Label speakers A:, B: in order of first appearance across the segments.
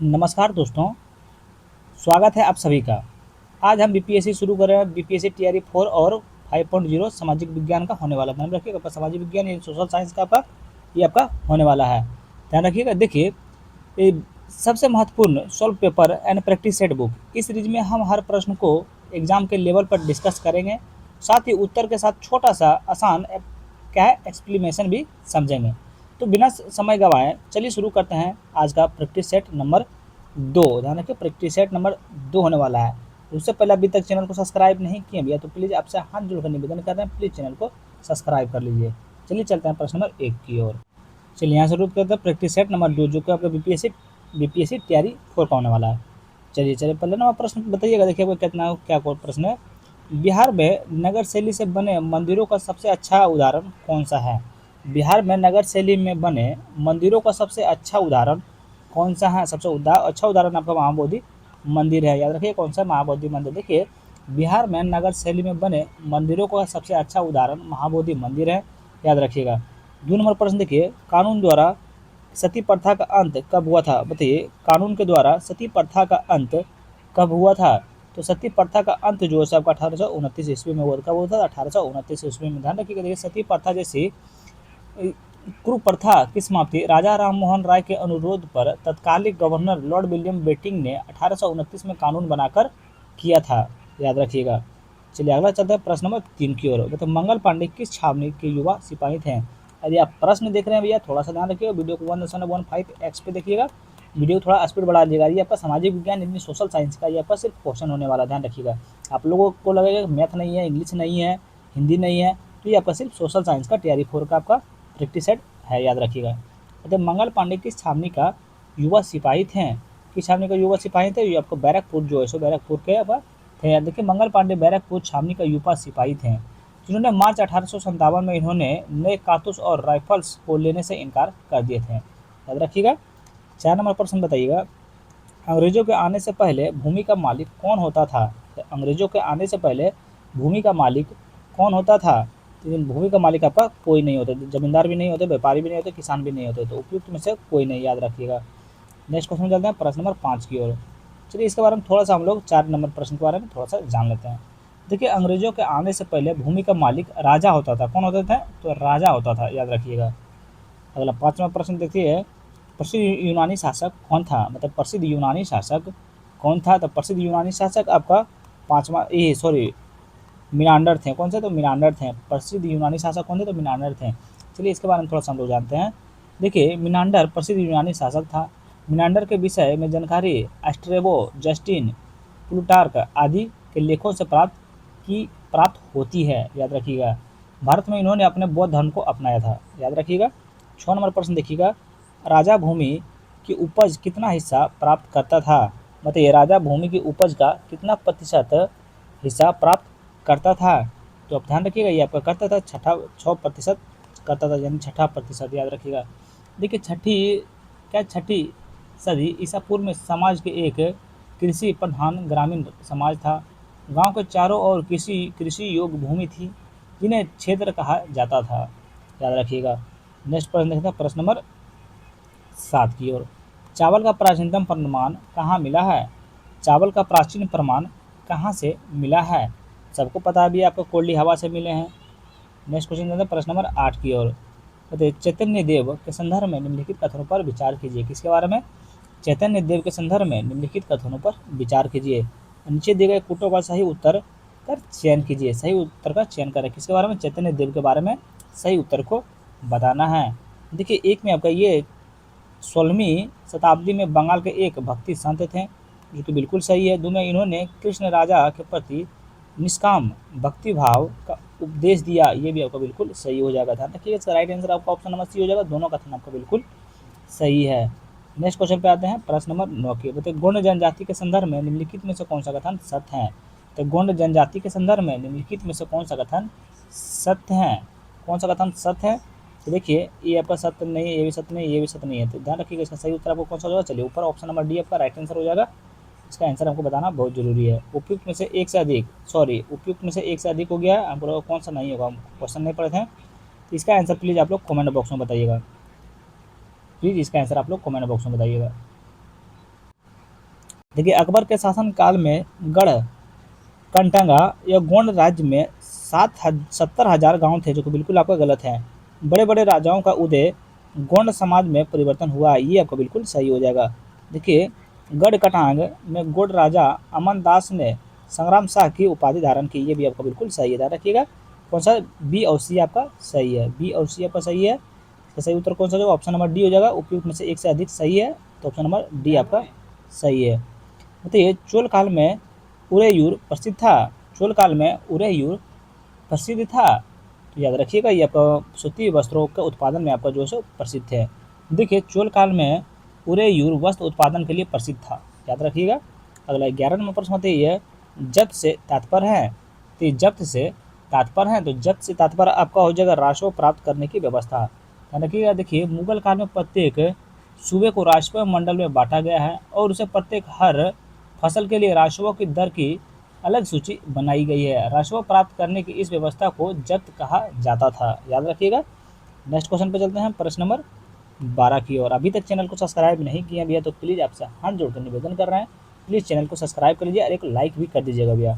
A: नमस्कार दोस्तों, स्वागत है आप सभी का। आज हम बीपीएससी शुरू कर रहे हैं। बीपीएससी टीआरई 4 और 5.0 सामाजिक विज्ञान का होने वाला है। ध्यान रखिएगा, आपका सामाजिक विज्ञान ये सोशल साइंस का आपका होने वाला है। ध्यान रखिएगा। देखिए, ये सबसे महत्वपूर्ण solve paper and practice set book, इस सीरीज में हम हर प्रश्न को एग्जाम के लेवल पर डिस्कस करेंगे, साथ ही उत्तर के साथ छोटा सा आसान क्या है एक्सप्लेनेशन भी समझेंगे। तो बिना समय गवाए चलिए शुरू करते हैं आज का प्रैक्टिस सेट नंबर 2। ध्यान रखिए, प्रैक्टिस सेट नंबर 2 होने वाला है। उससे पहले अभी तक चैनल को सब्सक्राइब नहीं किए भैया तो प्लीज़ आपसे हाथ जोड़कर निवेदन कर रहे हैं, प्लीज़ चैनल को सब्सक्राइब कर लीजिए। चलिए चलते हैं प्रश्न नंबर 1 की ओर। चलिए यहाँ से शुरू करते हैं प्रैक्टिस सेट नंबर 2, जो कि आपका बीपीएससी तैयारी 4 का होने वाला है। चलिए पहले नंबर प्रश्न बताइएगा। देखिए आपको कितना क्या प्रश्न है। बिहार में नगर शैली से बने मंदिरों का सबसे अच्छा उदाहरण कौन सा है? बिहार में नगर शैली में बने मंदिरों का सबसे अच्छा उदाहरण कौन सा है? सबसे अच्छा उदाहरण आपका महाबोधि मंदिर है। याद रखिए कौन सा? महाबोधि मंदिर। देखिए, बिहार में नगर शैली में बने मंदिरों का सबसे अच्छा उदाहरण महाबोधि मंदिर है। याद रखिएगा। 2 नंबर प्रश्न देखिए, कानून द्वारा सती प्रथा का अंत कब हुआ था? बताइए, कानून के द्वारा सती प्रथा का अंत कब हुआ था? तो सती प्रथा का अंत जो है आपका 1829 ईस्वी में हुआ। कब हुआ था? 1829 ईस्वी में। ध्यान रखिएगा। देखिए, सती प्रथा जैसी कुप्रथा की समाप्ति राजा राम मोहन राय के अनुरोध पर तत्कालिक गवर्नर लॉर्ड विलियम बेटिंग ने 1829 में कानून बनाकर किया था। याद रखिएगा। चलिए अगला चलते हैं प्रश्न नंबर 3 की ओर। तो मंगल पांडे किस छावनी के युवा सिपाही थे? यदि आप प्रश्न देख रहे हैं भैया, थोड़ा सा ध्यान रखिएगा। वीडियो को 1.15x पे देखिएगा। वीडियो थोड़ा स्पीड बढ़ा लीजिएगा। ये आपका सामाजिक विज्ञान यानी सोशल साइंस का ये आपका सिर्फ क्वेश्चन होने वाला। ध्यान रखिएगा। आप लोगों को लगेगा मैथ नहीं है, इंग्लिश नहीं है, हिंदी नहीं है, तो ये आपका सिर्फ सोशल साइंस का टीआरई 4 का आपका प्रैक्टिस सेट है। याद रखिएगा। तो मंगल पांडे किस छावनी का युवा सिपाही थे? किस छावनी का युवा सिपाही थे? ये आपको बैरकपुर जो है सो बैरकपुर के आपका थे। देखिए, मंगल पांडे बैरकपुर छावनी का युवा सिपाही थे, जिन्होंने मार्च 1857 में इन्होंने नए कारतूस और राइफल्स को लेने से इनकार कर दिए थे। याद रखिएगा। 4 नंबर प्रश्न बताइएगा, अंग्रेजों के आने से पहले भूमि का मालिक कौन होता था? तो अंग्रेजों के आने से पहले भूमि का मालिक कौन होता था? तो भूमि का मालिक आपका कोई नहीं होता। जमींदार भी नहीं होते, व्यापारी भी नहीं होते, किसान भी नहीं होते। तो उपयुक्त में से कोई नहीं। याद रखिएगा। नेक्स्ट क्वेश्चन चलते हैं प्रश्न नंबर 5 की ओर। चलिए इसके बारे में थोड़ा सा हम लोग 4 नंबर प्रश्न के बारे में थोड़ा सा जान लेते हैं। देखिए, अंग्रेजों के आने से पहले भूमि का मालिक राजा होता था। कौन होता था? तो राजा होता था। याद रखिएगा। अगला 5वां प्रश्न देखिए, प्रसिद्ध यूनानी शासक कौन था? मतलब प्रसिद्ध यूनानी शासक कौन था? तो प्रसिद्ध यूनानी शासक आपका 5वां ये सॉरी मिनांडर थे। कौन से? तो मिनांडर थे। प्रसिद्ध यूनानी शासक कौन थे? तो मिनांडर थे। चलिए इसके बारे में थोड़ा सा हम लोग जानते हैं। देखिए, मिनांडर प्रसिद्ध यूनानी शासक था। मिनांडर के विषय में जानकारी एस्ट्रेबो, जस्टिन, प्लूटार्क आदि के लेखों से प्राप्त होती है। याद रखिएगा। भारत में इन्होंने अपने बौद्ध धर्म को अपनाया था। याद रखिएगा। 6 नंबर प्रश्न देखिएगा, राजा भूमि की उपज कितना हिस्सा प्राप्त करता था? बताइए, राजा भूमि की उपज का कितना प्रतिशत हिस्सा प्राप्त करता था? तो आप ध्यान रखिएगा, ये आपका करता था 6% करता था, यानी 6%। याद रखिएगा। देखिए, छठी सदी ईसा पूर्व में समाज के एक कृषि प्रधान ग्रामीण समाज था। गांव के चारों ओर कृषि योग्य भूमि थी, जिन्हें क्षेत्र कहा जाता था। याद रखिएगा। नेक्स्ट प्रश्न देखते हैं प्रश्न नंबर 7 की ओर। चावल का प्राचीनतम प्रमाण कहाँ मिला है? चावल का प्राचीन प्रमाण कहाँ से मिला है? सबको पता है भी आपको कोल्डी हवा से मिले हैं। नेक्स्ट क्वेश्चन देखते हैं प्रश्न नंबर 8 की ओर। बताइए, चैतन्य देव के संदर्भ में निम्नलिखित कथनों पर विचार कीजिए। किसके बारे में? चैतन्य देव के संदर्भ में निम्नलिखित कथनों पर विचार कीजिए। नीचे दिए गए कोटों का सही उत्तर का चयन कीजिए। सही उत्तर का चयन करें। किसके बारे में? चैतन्य देव के बारे में सही उत्तर को बताना है। देखिए, एक में आपका ये 16वीं शताब्दी में बंगाल के एक भक्ति संत थे, जो कि बिल्कुल सही है। 2 में इन्होंने कृष्ण राजा के प्रति निष्काम भक्ति भाव का उपदेश दिया। ये भी आपका बिल्कुल सही हो जाएगा। ध्यान रखिएगा। इसका राइट आंसर आपका ऑप्शन नंबर सी हो जाएगा। दोनों कथन आपका बिल्कुल सही है। नेक्स्ट क्वेश्चन पे आते हैं प्रश्न नंबर 9 के। बताइए, गोंड जनजाति के संदर्भ में निम्नलिखित में से कौन सा कथन सत्य है? तो गोंड जनजाति के संदर्भ में निम्नलिखित में से कौन सा कथन सत्य है? कौन सा कथन सत्य है? तो देखिए, ये आपका सत्य नहीं है, ये भी सत्य नहीं, ये भी सत्य नहीं है। तो ध्यान रखिएगा, इसका सही उत्तर आपको कौन सा होगा। चलिए, ऊपर ऑप्शन नंबर डी आपका राइट आंसर हो जाएगा। इसका आंसर हमको बताना बहुत जरूरी है। उपयुक्त में से एक से अधिक हो गया है। हमको कौन सा नहीं होगा, हम क्वेश्चन नहीं पढ़े थे। तो इसका आंसर प्लीज़ आप लोग कमेंट बॉक्स में बताइएगा। प्लीज़ इसका आंसर आप लोग कमेंट बॉक्स में बताइएगा। देखिए अकबर के शासन काल में गढ़ कंटंगा या गोंड राज्य में 70,000 गांव थे, जो कि बिल्कुल आपका गलत है। बड़े बड़े राजाओं का उदय गोंड समाज में परिवर्तन हुआ, ये आपका बिल्कुल सही हो जाएगा। देखिए गढ़ कटांग में गोंड राजा अमन दास ने संग्राम शाह की उपाधि धारण की, ये भी आपका बिल्कुल सही है, ध्यान रखिएगा। कौन सा, बी और सी आपका सही है, बी और सी आपका सही है। इसका सही उत्तर कौन सा होगा, ऑप्शन नंबर डी हो जाएगा। उपयुक्त में से एक से अधिक सही है, तो ऑप्शन नंबर डी आपका सही है। बताइए चोल काल में उरेयूर प्रसिद्ध था, चोल काल में उरेयूर प्रसिद्ध था, तो याद रखिएगा ये आपका सूती वस्त्रों के उत्पादन में आपका जो है प्रसिद्ध है। देखिए चोल काल में उरेयूर वस्त्र उत्पादन के लिए प्रसिद्ध था, याद रखिएगा। अगला 11 नंबर प्रश्न बताइए है जब्त से तात्पर्य है, तो जब्त से तात्पर्य है, तो जब्त से तात्पर्य आपका हो जाएगा राजस्व प्राप्त करने की व्यवस्था, याद रखिएगा। देखिए मुगल काल में प्रत्येक सूबे को राजस्व मंडल में बांटा गया है और उसे प्रत्येक हर फसल के लिए राजस्व की दर की अलग सूची बनाई गई है। राजस्व प्राप्त करने की इस व्यवस्था को जब्त कहा जाता था, याद रखिएगा। नेक्स्ट क्वेश्चन पे चलते हैं, प्रश्न नंबर 12 की ओर। अभी तक चैनल को सब्सक्राइब नहीं किया भैया तो प्लीज़ आपसे हाथ जोड़कर निवेदन कर रहे हैं, प्लीज़ चैनल को सब्सक्राइब कर लीजिए और एक लाइक भी कर दीजिएगा भैया।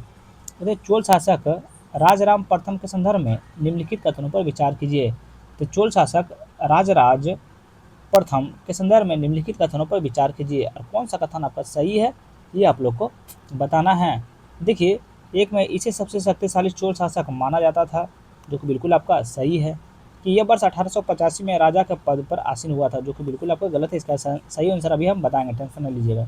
A: तो चोल शासक राजराम प्रथम के संदर्भ में निम्नलिखित कथनों पर विचार कीजिए। तो चोल शासक राजराज प्रथम के संदर्भ में निम्नलिखित कथनों पर विचार कीजिए और कौन सा कथन आपका सही है ये आप लोग को बताना है। देखिए एक में इसे सबसे शक्तिशाली चोल शासक माना जाता था, जो कि बिल्कुल आपका सही है। कि यह वर्ष 1885 में राजा के पद पर आसीन हुआ था, जो कि बिल्कुल आपका गलत है। इसका सही आंसर अभी हम बताएंगे, टेंशन नहीं लीजिएगा।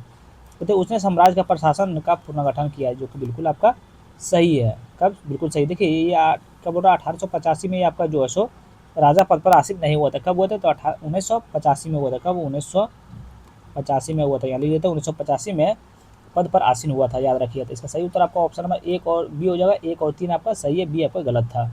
A: तो उसने साम्राज्य का प्रशासन का पुनर्गठन किया है, जो कि बिल्कुल आपका सही है। कब, बिल्कुल सही। देखिए ये कब बोला 1885 में आपका जो है सो राजा पद पर आसीन नहीं हुआ था। कब हुआ था, तो 1985 में हुआ था। कब, 1985 में हुआ था, यहाँ लीजिए। तो 1985 में पद पर आसीन हुआ था, याद रखिए। तो इसका सही उत्तर आपका ऑप्शन नंबर 1 और बी हो जाएगा। 1 और 3 आपका सही है, बी आपका गलत था।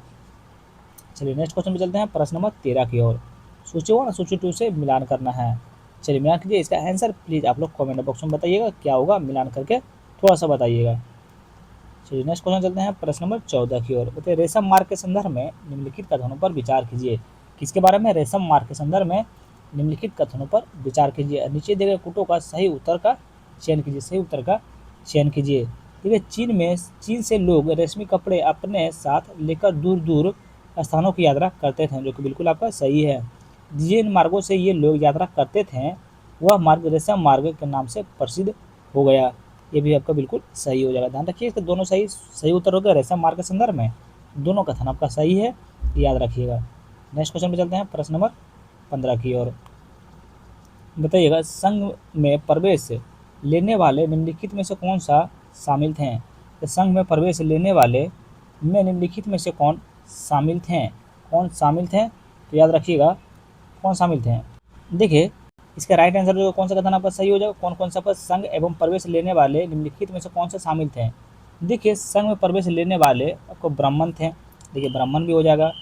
A: चलिए नेक्स्ट क्वेश्चन पे चलते हैं, प्रश्न नंबर 13 की ओर। सूची 1 और सूची 2 से मिलान करना है। चलिए मिलान कीजिए। इसका आंसर प्लीज़ आप लोग कमेंट बॉक्स में बताइएगा क्या होगा, मिलान करके थोड़ा सा बताइएगा। चलिए नेक्स्ट क्वेश्चन चलते हैं, प्रश्न नंबर 14 की ओर। बताइए रेशम मार्ग के संदर्भ में निम्नलिखित कथनों पर विचार कीजिए। किसके बारे में, रेशम मार्ग के संदर्भ में निम्नलिखित कथनों पर विचार कीजिए। नीचे दिए गए कूटों का सही उत्तर का चयन कीजिए, सही उत्तर का चयन कीजिए। देखिए चीन से लोग रेशमी कपड़े अपने साथ लेकर दूर दूर स्थानों की यात्रा करते थे, जो कि बिल्कुल आपका सही है। जिन मार्गों से ये लोग यात्रा करते थे वह मार्ग रेशम मार्ग के नाम से प्रसिद्ध हो गया, ये भी आपका बिल्कुल सही हो जाएगा। ध्यान रखिए इसके दोनों सही सही उत्तर हो गया। रेशम मार्ग के संदर्भ में दोनों कथन आपका सही है, याद रखिएगा। नेक्स्ट क्वेश्चन पे चलते हैं, प्रश्न नंबर 15 की ओर। बताइएगा संघ में प्रवेश लेने वाले निम्नलिखित में से कौन सा शामिल थे। तो संघ में प्रवेश लेने वाले में निम्नलिखित में से कौन शामिल थे, कौन शामिल थे, तो याद रखिएगा कौन शामिल थे। देखिए इसका राइट आंसर जो कौन सा कथन आपका सही हो जाएगा, कौन कौन सा पर संघ एवं प्रवेश लेने वाले निम्नलिखित में से कौन से शामिल थे। देखिए संघ में प्रवेश लेने वाले आपको ब्राह्मण थे, देखिए ब्राह्मण भी हो जाएगा।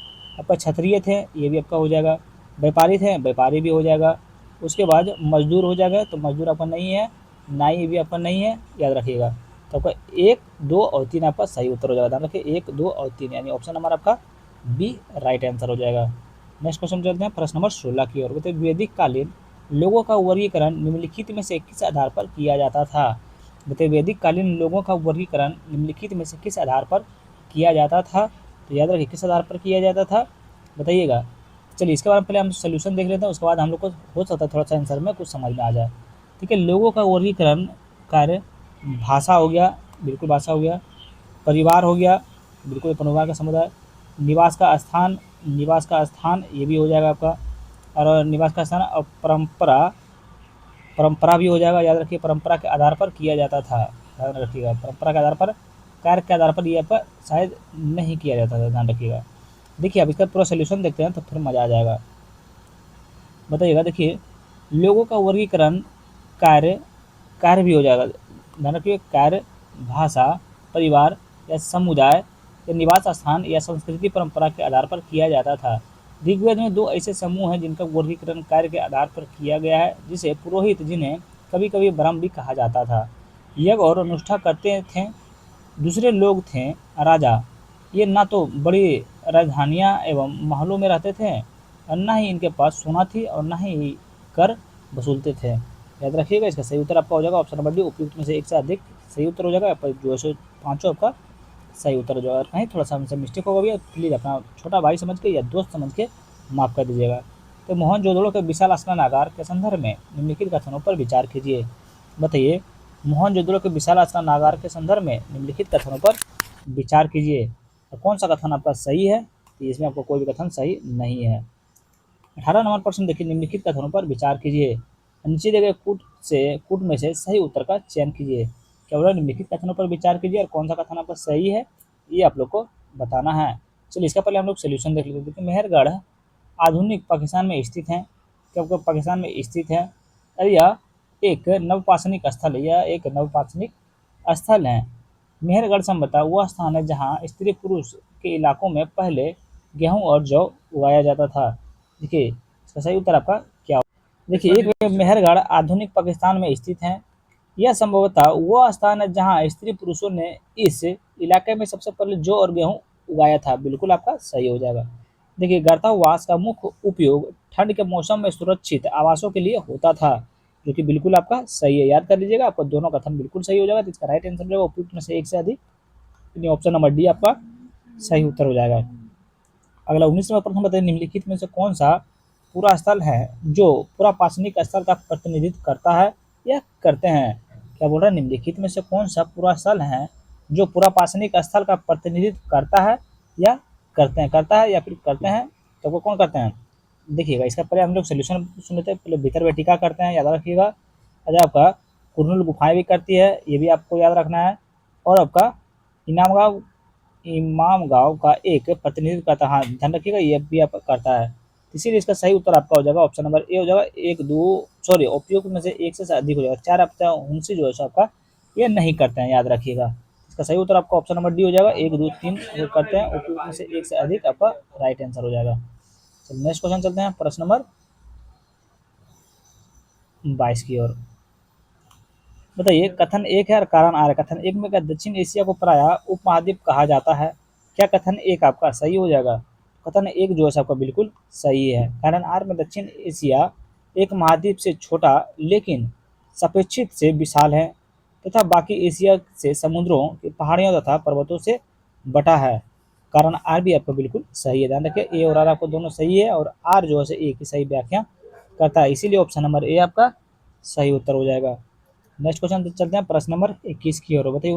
A: आपका क्षत्रिय थे, ये भी आपका हो जाएगा। व्यापारी थे, व्यापारी भी हो जाएगा। उसके बाद मजदूर हो जाएगा, तो मजदूर आपका नहीं है। नाई भी आपका नहीं है, याद रखिएगा। तो आपका 1, 2 और 3 आपका सही उत्तर हो जाएगा। ध्यान रखिए 1, 2 और 3 यानी ऑप्शन नंबर आपका बी राइट आंसर हो जाएगा। नेक्स्ट क्वेश्चन चलते हैं, प्रश्न नंबर 16 की ओर। बताइए वैदिक कालीन लोगों का वर्गीकरण निम्नलिखित में से किस आधार पर किया जाता था। बताइए वैदिक कालीन लोगों का वर्गीकरण निम्नलिखित में से किस आधार पर किया जाता था, तो याद रखिए किस आधार पर किया जाता था, बताइएगा। चलिए इसके बारे में पहले हम सोल्यूशन देख लेते हैं, उसके बाद हम लोग को हो सकता है थोड़ा सा आंसर में कुछ समझ में आ जाए। ठीक है, लोगों का वर्गीकरण कार्य भाषा हो गया, बिल्कुल भाषा हो गया। परिवार हो गया, बिल्कुल परिवार का समुदाय। निवास का स्थान ये भी हो जाएगा आपका, और निवास का स्थान। और परंपरा भी हो जाएगा, याद रखिए परंपरा के आधार पर किया जाता था, ध्यान रखिएगा। परंपरा के आधार पर, कार्य के आधार पर ये पर शायद नहीं किया जाता था, ध्यान रखिएगा। देखिए अब इसका पूरा सोल्यूशन देखते हैं तो फिर मज़ा आ जाएगा। बताइएगा देखिए लोगों का वर्गीकरण कार्य कार्य भी हो जाएगा, ध्यान रखिए। कार्य, भाषा, परिवार या समुदाय या निवास स्थान या संस्कृति परंपरा के आधार पर किया जाता था। ऋग्वेद में 2 ऐसे समूह हैं जिनका वर्गीकरण कार्य के आधार पर किया गया है, जिसे पुरोहित, जिन्हें कभी कभी ब्रह्म भी कहा जाता था, यज्ञ और अनुष्ठान करते थे। दूसरे लोग थे राजा, ये ना तो बड़ी राजधानियाँ एवं महलों में रहते थे और ना ही इनके पास सोना थी और ना ही कर वसूलते थे। याद रखिएगा। इसका सही उत्तर आपका हो जाएगा ऑप्शन नंबर डी, उपयुक्त में से एक से अधिक सही उत्तर हो जाएगा। पर जो है पाँचों आपका सही उत्तर हो जाएगा। अगर कहीं थोड़ा सा हमसे मिस्टेक होगा भैया प्लीज़ अपना छोटा भाई समझ के या दोस्त समझ के माफ़ कर दीजिएगा। तो मोहनजोदड़ो के विशाल स्नानागार के संदर्भ में निम्नलिखित कथनों पर विचार कीजिए। बताइए, मोहनजोदड़ो के विशाल स्नानागार के संदर्भ में निम्नलिखित कथनों पर विचार कीजिए। तो कौन सा कथन आपका सही है? तो इसमें आपको कोई भी कथन सही नहीं है। 18 नंबर प्रश्न देखिए, निम्नलिखित कथनों पर विचार कीजिए। नीचे दिए गए कूट में से सही उत्तर का चयन कीजिए। केवल निम्नलिखित कथनों पर विचार कीजिए और कौन सा कथन आपका सही है ये आप लोग को बताना है। चलिए इसका पहले हम लोग सोल्यूशन देख लेते हैं। देखिए, मेहरगढ़ आधुनिक पाकिस्तान में स्थित है। क्या आपको पाकिस्तान में स्थित है? और यह एक नवपाषाणिक स्थल है। यह एक नवपाषाणिक स्थल है। मेहरगढ़ संभवतः वह स्थान है जहाँ स्त्री पुरुष के इलाकों में पहले गेहूं और जौ उगाया जाता था। देखिए इसका सही उत्तर आपका क्या होगा? देखिए, एक मेहरगढ़ आधुनिक पाकिस्तान में स्थित है। यह संभवतः वह स्थान है जहाँ स्त्री पुरुषों ने इस इलाके में सबसे पहले जौ और गेहूं उगाया था। बिल्कुल आपका सही हो जाएगा। देखिए, गर्तावास का मुख्य उपयोग ठंड के मौसम में सुरक्षित आवासों के लिए होता था, जो कि बिल्कुल आपका सही है। याद कर लीजिएगा, आपको दोनों कथन बिल्कुल सही हो जाएगा। तो इसका राइट आंसर जो है उपयुक्त में से एक से अधिक, ऑप्शन नंबर डी आपका सही उत्तर हो जाएगा। अगला 19वां प्रश्न बताइए, निम्नलिखित में से कौन सा पूरा स्थल है जो पूरा पाषाणिक स्थल का प्रतिनिधित्व करता है या करते हैं? क्या बोल रहा है? निम्नलिखित में से कौन सा पूरा स्थल है जो पूरा पाषाणिक स्थल का प्रतिनिधित्व करता है या करते हैं? करता है या फिर करते हैं, तो वो कौन करते हैं? देखिएगा, इसका पहले हम लोग सोल्यूशन सुन लेते हैं। पहले भीतर बैठिका करते हैं, याद रखिएगा। अच्छा, आपका कुरनूल गुफाएं भी करती है, ये भी आपको याद रखना है। और आपका इनामगांव इमाम गांव का एक प्रतिनिधित्व करता है। हाँ, ध्यान रखिएगा, ये भी आप करता है। इसीलिए इसका सही उत्तर आपका हो जाएगा ऑप्शन नंबर ए हो जाएगा। एक दो सॉरी उपयुक्त में से एक से अधिक हो जाएगा। चार आपका उनसे जो है सो आपका ये नहीं करते हैं, याद रखिएगा। इसका सही उत्तर आपका ऑप्शन नंबर डी हो जाएगा। एक दो तीन जो करते हैं, उपयुक्त में से एक से अधिक आपका राइट आंसर हो जाएगा। चलिए नेक्स्ट क्वेश्चन चलते हैं, प्रश्न नंबर 22 की ओर। बताइए, कथन एक है और कारण आ रहा है। कथन एक में क्या दक्षिण एशिया को प्रायः उपमहाद्वीप कहा जाता है? क्या कथन एक आपका सही हो जाएगा? कथन एक जो है आपका बिल्कुल सही है। कारण आर में दक्षिण एशिया एक महाद्वीप से छोटा लेकिन सापेक्षित से विशाल है तथा बाकी एशिया से समुद्रों की पहाड़ियों तथा पर्वतों से बटा है। कारण आर भी आपका बिल्कुल सही है। ध्यान रखिए, ए और आर आपको दोनों सही है और आर जो है ए की सही व्याख्या करता है। इसीलिए ऑप्शन नंबर ए आपका सही उत्तर हो जाएगा। नेक्स्ट क्वेश्चन चलते हैं, प्रश्न नंबर 21 की ओर। बताइए,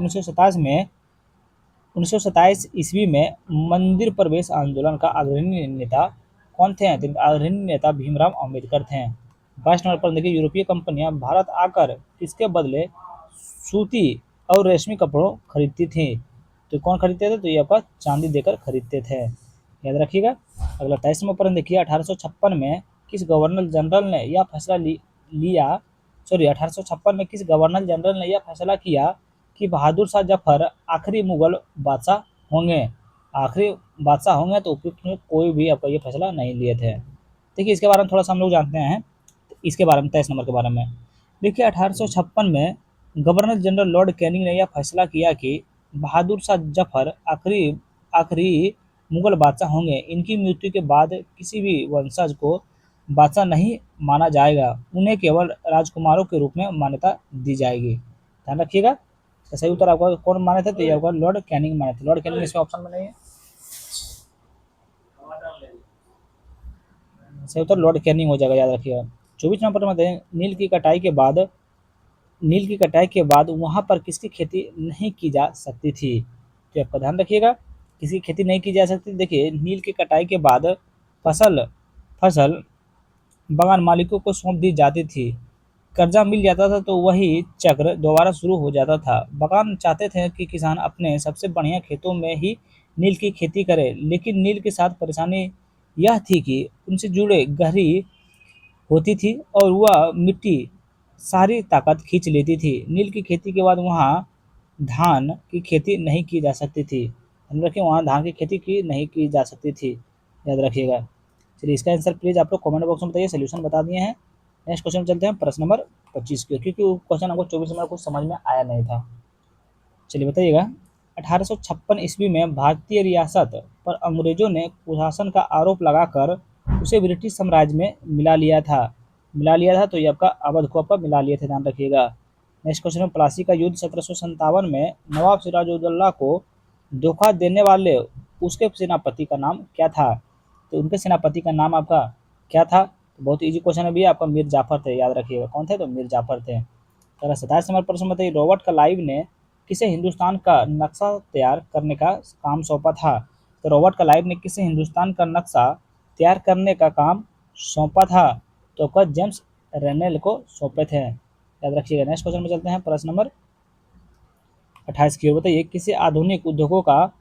A: 1927 ईस्वी में मंदिर प्रवेश आंदोलन का अग्रणी नेता कौन थे? अग्रणी नेता भीमराव अम्बेडकर थे। 22 नंबर पर देखिए, यूरोपीय कंपनियां भारत आकर किसके बदले सूती और रेशमी कपड़ों खरीदती थी? तो कौन खरीदते थे? तो ये आपका चांदी देकर खरीदते थे, याद रखिएगा। अगला 23 नंबर पर देखिए, 1856 में किस गवर्नर जनरल ने यह फैसला लिया 1856 में किस गवर्नर जनरल ने यह फैसला किया कि बहादुर शाह जफर आखिरी मुगल बादशाह होंगे? आखिरी बादशाह होंगे, तो उपयुक्त में कोई भी आपका ये फैसला नहीं लिए थे। देखिए, इसके बारे में थोड़ा सा हम लोग जानते हैं। इसके बारे में 23 नंबर के बारे में देखिए, 1856 में गवर्नर जनरल लॉर्ड कैनिंग ने यह फैसला किया कि बहादुर शाह जफर आखिरी आखिरी मुगल बादशाह होंगे। इनकी मृत्यु के बाद किसी भी वंशज को बादशाह नहीं माना जाएगा, उन्हें केवल राजकुमारों के रूप में मान्यता दी जाएगी। ध्यान रखिएगा। सही उत्तर आपका कौन माने थे? तो ये आपका लॉर्ड कैनिंग माने थे। लॉर्ड कैनिंग इसमें ऑप्शन में नहीं है। सही उत्तर लॉर्ड कैनिंग हो जाएगा, याद रखिएगा। 24 नंबर में दें, नील की कटाई के बाद वहां पर किसकी खेती नहीं की जा सकती थी? तो आपका ध्यान रखिएगा, किसी की खेती नहीं की जा सकती। देखिए, नील की कटाई के बाद फसल फसल बागान मालिकों को सौंप दी जाती थी। कर्जा मिल जाता था तो वही चक्र दोबारा शुरू हो जाता था। बागान चाहते थे कि किसान अपने सबसे बढ़िया खेतों में ही नील की खेती करे, लेकिन नील के साथ परेशानी यह थी कि उनसे जुड़े गहरी होती थी और वह मिट्टी सारी ताकत खींच लेती थी। नील की खेती के बाद वहाँ धान की खेती नहीं की जा सकती थी। ध्यान रखिए, वहाँ धान की खेती की नहीं की जा सकती थी, याद रखिएगा। चलिए इसका आंसर प्लीज़ आप लोग कमेंट बॉक्स में बताइए। सोल्यूशन बता दिए हैं। नेक्स्ट क्वेश्चन चलते हैं, प्रश्न नंबर 25 की, क्योंकि वो क्वेश्चन हमको 24 नंबर कुछ समझ में आया नहीं था। चलिए बताइएगा, 1856 ईस्वी में भारतीय रियासत पर अंग्रेजों ने कुशासन का आरोप लगाकर उसे ब्रिटिश साम्राज्य में मिला लिया था। मिला लिया था, तो ये आपका अवध को आपका मिला लिए थे, ध्यान रखिएगा। नेक्स्ट क्वेश्चन है, प्लासी का युद्ध 1757 में नवाब सिराजुद्दौला को धोखा देने वाले उसके सेनापति का नाम क्या था? तो उनके सेनापति का नाम आपका क्या था? तो बहुत इजी क्वेश्चन है भैया, आपका मीर जाफर थे, याद रखिएगा। कौन थे? तो मीर जाफर थे। चलो 27 नंबर प्रश्न बताइए, रॉबर्ट क्लाइव ने किसे हिंदुस्तान का नक्शा तैयार करने का काम सौंपा था? तो रॉबर्ट क्लाइव ने किसे हिंदुस्तान का नक्शा तैयार करने का काम सौंपा था? तो आपका जेम्स रेनेल को सौंपे थे, याद रखिएगा। नेक्स्ट क्वेश्चन में चलते हैं, प्रश्न नंबर 28 की ओर। बताइए, किसे आधुनिक उद्योगों का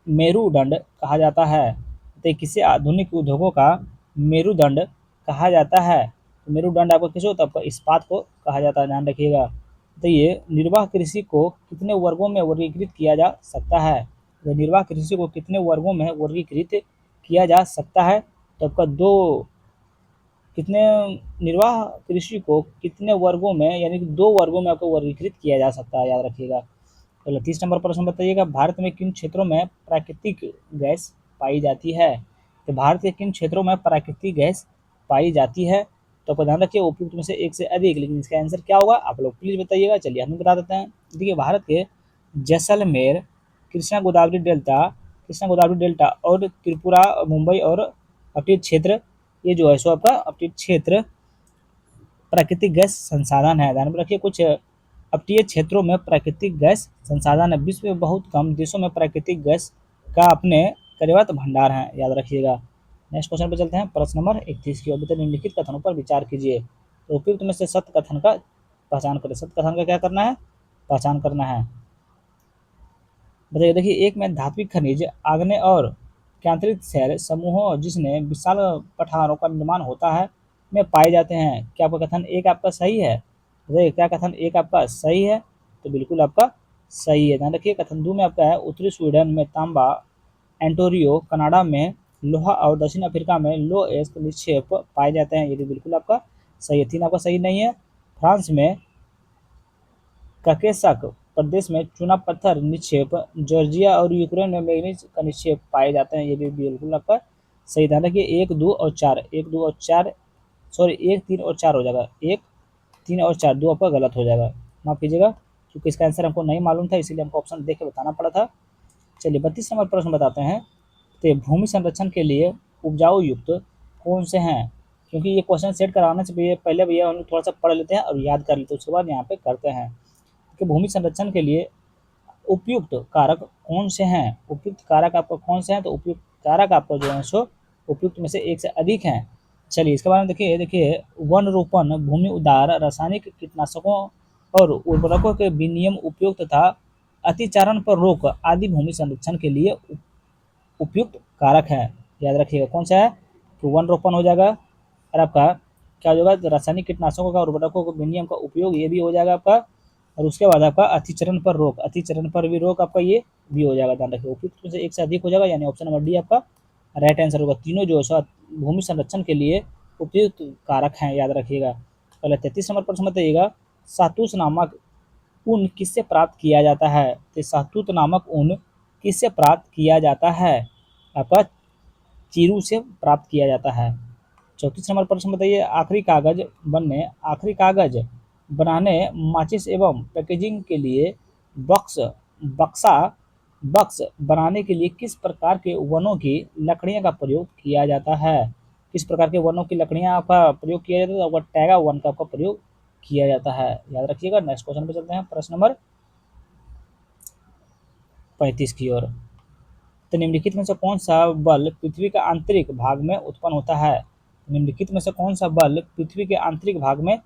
A: मेरुदंड कहा जाता है? बताइए, किसे आधुनिक उद्योगों का मेरुदंड कहा जाता है? तो मेरुदंड आपको किसे होता है? आपका इस्पात को कहा जाता है, ध्यान रखिएगा। बताइए, निर्वाह कृषि को कितने वर्गों में वर्गीकृत किया जा सकता है? तो निर्वाह कृषि को कितने वर्गों में वर्गीकृत किया जा सकता है? तो आपका दो कितने निर्वाह कृषि को कितने वर्गों में, यानी कि 2 वर्गों में आपको वर्गीकृत किया जा सकता है, याद रखिएगा। चलो 30 नंबर प्रश्न बताइएगा, भारत में किन क्षेत्रों में प्राकृतिक गैस पाई जाती है? तो भारत के किन क्षेत्रों में प्राकृतिक गैस पाई जाती है? तो आपको ध्यान रखिए, उपयुक्त में से एक से अधिक, लेकिन इसका आंसर क्या होगा आप लोग प्लीज बताइएगा। चलिए हम बता देते हैं। देखिए, भारत के जैसलमेर, कृष्णा गोदावरी डेल्टा और त्रिपुरा, मुंबई और अपने क्षेत्र, ये जो है सो आपका अपने क्षेत्र प्राकृतिक गैस संसाधन है, ध्यान में रखिए। कुछ अपतटीय क्षेत्रों में प्राकृतिक गैस संसाधन है। विश्व में बहुत कम देशों में प्राकृतिक गैस का अपने पर्याप्त भंडार है, याद रखिएगा। नेक्स्ट क्वेश्चन पे चलते हैं, प्रश्न नंबर 31 की ओर। निम्नलिखित कथनों पर विचार कीजिए। तो उपयुक्त में से सत्य कथन का पहचान करें। सत्य कथन का क्या करना है? पहचान करना है। बताइए, देखिए, एक में धात्विक खनिज, आग्नेय और केंद्रित शहर समूहों जिसने विशाल पठारों का निर्माण होता है में पाए जाते हैं। क्या आपका कथन एक आपका सही है? बताइए, क्या कथन एक आपका सही है? तो बिल्कुल आपका सही है, ध्यान रखिए। कथन 2 में आपका है, उत्तरी स्वीडन में तांबा, एंटोरियो कनाडा में लोहा और दक्षिण अफ्रीका में लोएस्ट निक्षेप पाए जाते हैं, ये भी बिल्कुल आपका सही है। 3 आपका सही नहीं है, फ्रांस में ककेशक प्रदेश में चूना पत्थर निक्षेप, जॉर्जिया और यूक्रेन में मैग्नीज का निक्षेप पाए जाते हैं, ये भी बिल्कुल आपका सही। ध्यान रखिए, 1, 2 और 4, 1, 2 और 4, सॉरी 1, 3 और 4 हो जाएगा, 1, 3 और 4, 2 आपका गलत हो जाएगा, माफ कीजिएगा, क्योंकि इसका आंसर हमको नहीं मालूम था, इसीलिए हमको ऑप्शन देख के बताना पड़ा था। चलिए 32 नंबर प्रश्न बताते हैं। तो भूमि संरक्षण के लिए उपजाऊ युक्त कौन से हैं? क्योंकि ये क्वेश्चन सेट कराने से पहले भैया हम लोग थोड़ा सा पढ़ लेते हैं और याद कर लेते हैं, उसके बाद यहाँ पे करते हैं कि भूमि संरक्षण के लिए उपयुक्त कारक कौन से हैं। उपयुक्त कारक आपका कौन से हैं? तो उपयुक्त कारक आपका जो है सो उपयुक्त में से एक से अधिक हैं। चलिए इसके बारे में देखिए वन रोपण, भूमि उद्धार, रासायनिक कीटनाशकों और उर्वरकों के विनियम, उपयोग तथा अतिचारण पर रोक आदि भूमि संरक्षण के लिए उपयुक्त कारक है, याद रखिएगा। कौन सा है? तो वन रोपण हो जाएगा, और आपका क्या हो जाएगा? रासायनिक कीटनाशकों का, उर्वरकों का विनियम का उपयोग, ये भी हो जाएगा आपका। और उसके बाद आपका अतिचरण पर रोक, अतिचरण पर भी रोक आपका, ये भी हो जाएगा, ध्यान रखिए। उपयुक्त में से एक से अधिक हो जाएगा, यानी ऑप्शन नंबर डी आपका राइट आंसर होगा। तीनों जो है भूमि संरक्षण के लिए उपयुक्त कारक हैं, याद रखिएगा। पहले 33 नंबर प्रश्न बताइएगा, सातूस नामक ऊन किससे प्राप्त किया जाता है? तो शहतूत नामक ऊन किससे प्राप्त किया जाता है? आपका चीरू से प्राप्त किया जाता है। 34 नंबर प्रश्न बताइए, आखिरी कागज बनाने, माचिस एवं पैकेजिंग के लिए बक्स बक्सा बक्स बनाने के लिए किस प्रकार के वनों की लकड़ियां का प्रयोग किया जाता है? किस प्रकार के वनों की लकड़ियां का प्रयोग किया जाता है? तो टैगा वन का प्रयोग किया जाता है, याद रखिएगा। नेक्स्ट क्वेश्चन पे चलते हैं, प्रश्न नंबर 35 की ओर। तो निम्नलिखित में से कौन सा बल पृथ्वी के आंतरिक भाग में उत्पन्न होता है? निम्नलिखित में से कौन सा बल पृथ्वी के आंतरिक भाग में